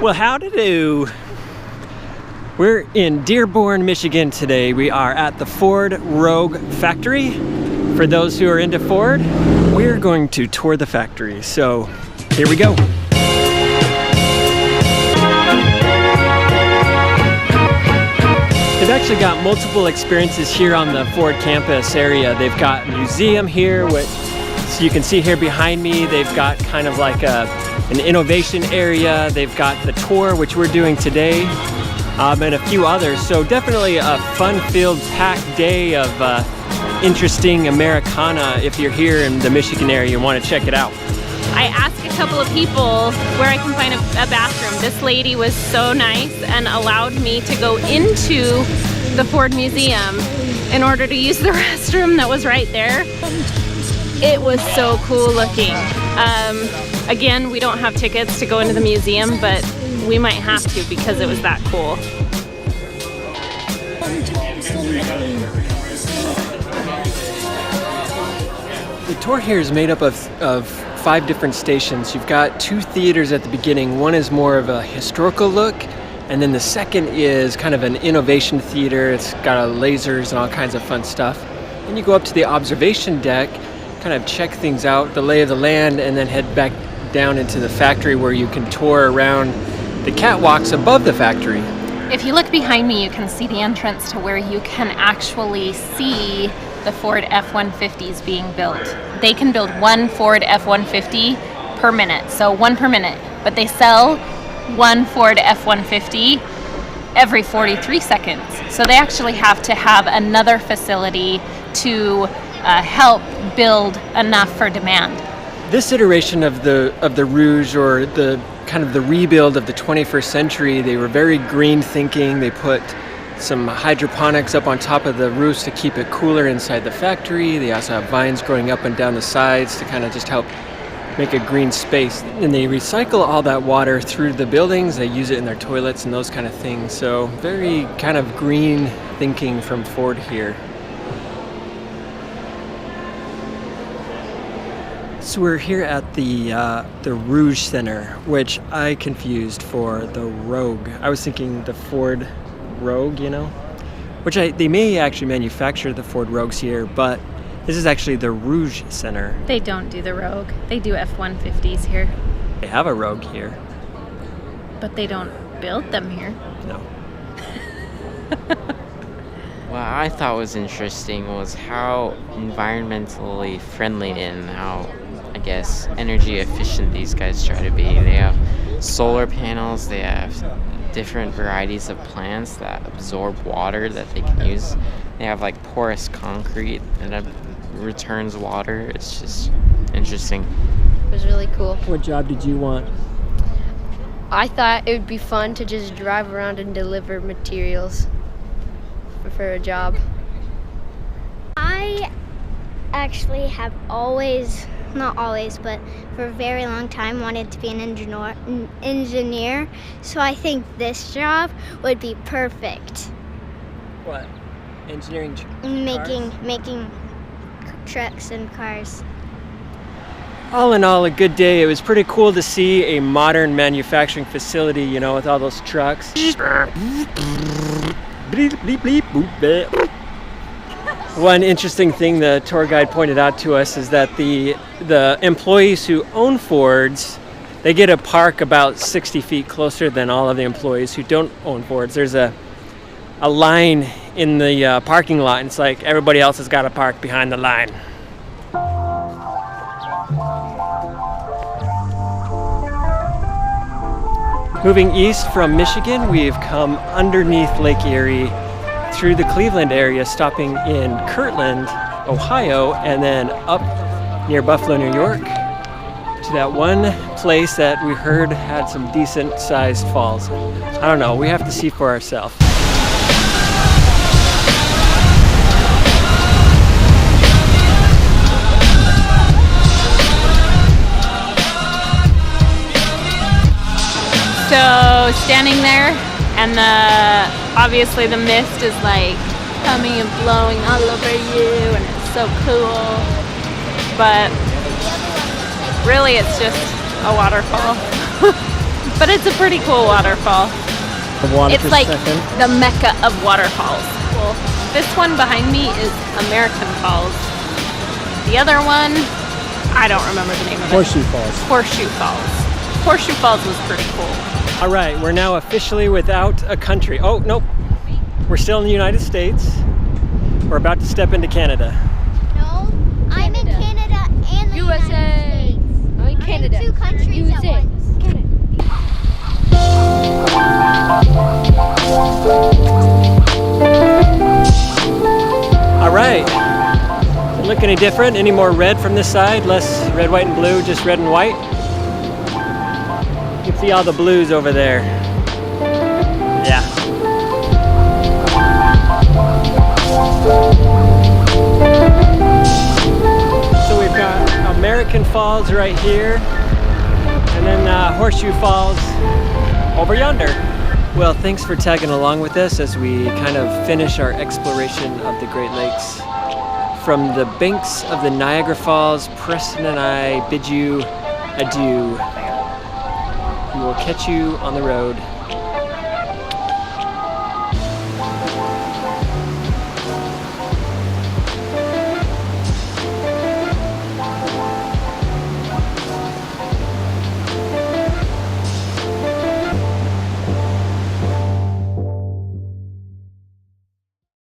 Well, howdy do. We're in Dearborn, Michigan today. We are at the Ford Rouge factory. For those who are into Ford, we're going to tour the factory. So here we go. They've actually got multiple experiences here on the Ford campus area. They've got a museum here, which so you can see here behind me. They've got kind of like an innovation area. They've got the tour, which we're doing today, and a few others. So definitely a fun-filled, packed day of interesting Americana if you're here in the Michigan area and want to check it out. I asked a couple of people where I can find a bathroom. This lady was so nice and allowed me to go into the Ford Museum in order to use the restroom that was right there. It was so cool looking. Again, we don't have tickets to go into the museum, but we might have to because it was that cool. The tour here is made up of 5 different stations. You've got 2 theaters at the beginning. One is more of a historical look, and then the second is kind of an innovation theater. It's got lasers and all kinds of fun stuff. Then you go up to the observation deck, kind of check things out, the lay of the land, and then head back down into the factory where you can tour around the catwalks above the factory. If you look behind me, you can see the entrance to where you can actually see the Ford F-150s being built. They can build 1 Ford F-150 per minute, so 1 per minute, but they sell 1 Ford F-150 every 43 seconds. So they actually have to have another facility to help build enough for demand. This iteration of the Rouge, or the kind of the rebuild of the 21st century, they were very green thinking. They put some hydroponics up on top of the roofs to keep it cooler inside the factory. They also have vines growing up and down the sides to kind of just help make a green space. And they recycle all that water through the buildings. They use it in their toilets and those kind of things. So very kind of green thinking from Ford here. So we're here at the Rouge Center, which I confused for the Rouge. I was thinking the Ford Rouge, you know, which they may actually manufacture the Ford Rouges here, but this is actually the Rouge Center. They don't do the Rouge. They do F-150s here. They have a Rouge here. But they don't build them here. No. What I thought was interesting was how environmentally friendly and how, I guess, energy efficient these guys try to be. They have solar panels, they have different varieties of plants that absorb water that they can use. They have like porous concrete that returns water. It's just interesting. It was really cool. What job did you want? I thought it would be fun to just drive around and deliver materials for a job. I actually have always, not always, but for a very long time wanted to be an engineer. So I think this job would be perfect. What? Engineering? Making trucks and cars. All in all, a good day. It was pretty cool to see a modern manufacturing facility, you know, with all those trucks. One interesting thing the tour guide pointed out to us is that the employees who own Fords, they get to park about 60 feet closer than all of the employees who don't own Fords. There's a line in the parking lot, and it's like everybody else has got to park behind the line. Moving east from Michigan, we've come underneath Lake Erie through the Cleveland area, stopping in Kirtland, Ohio, and then up near Buffalo, New York, to that one place that we heard had some decent sized falls. I don't know, we have to see for ourselves. So standing there, and obviously the mist is like coming and blowing all over you, and it's so cool. But really, it's just a waterfall. But it's a pretty cool waterfall. Water It's per like second. the mecca of waterfalls. Cool. This one behind me is American Falls. The other one, I don't remember the name of it. Horseshoe Falls. Horseshoe Falls. Horseshoe Falls was pretty cool. All right, we're now officially without a country. Oh, nope. We're still in the United States. We're about to step into Canada. No, I'm in Canada and the United States. I'm in Canada. I'm in two countries USA. at once. All right. Doesn't look any different. Any more red from this side? Less red, white, and blue, just red and white. You can see all the blues over there. Yeah. So we've got American Falls right here, and then Horseshoe Falls over yonder. Well, thanks for tagging along with us as we kind of finish our exploration of the Great Lakes. From the banks of the Niagara Falls, Preston and I bid you adieu. We will catch you on the road.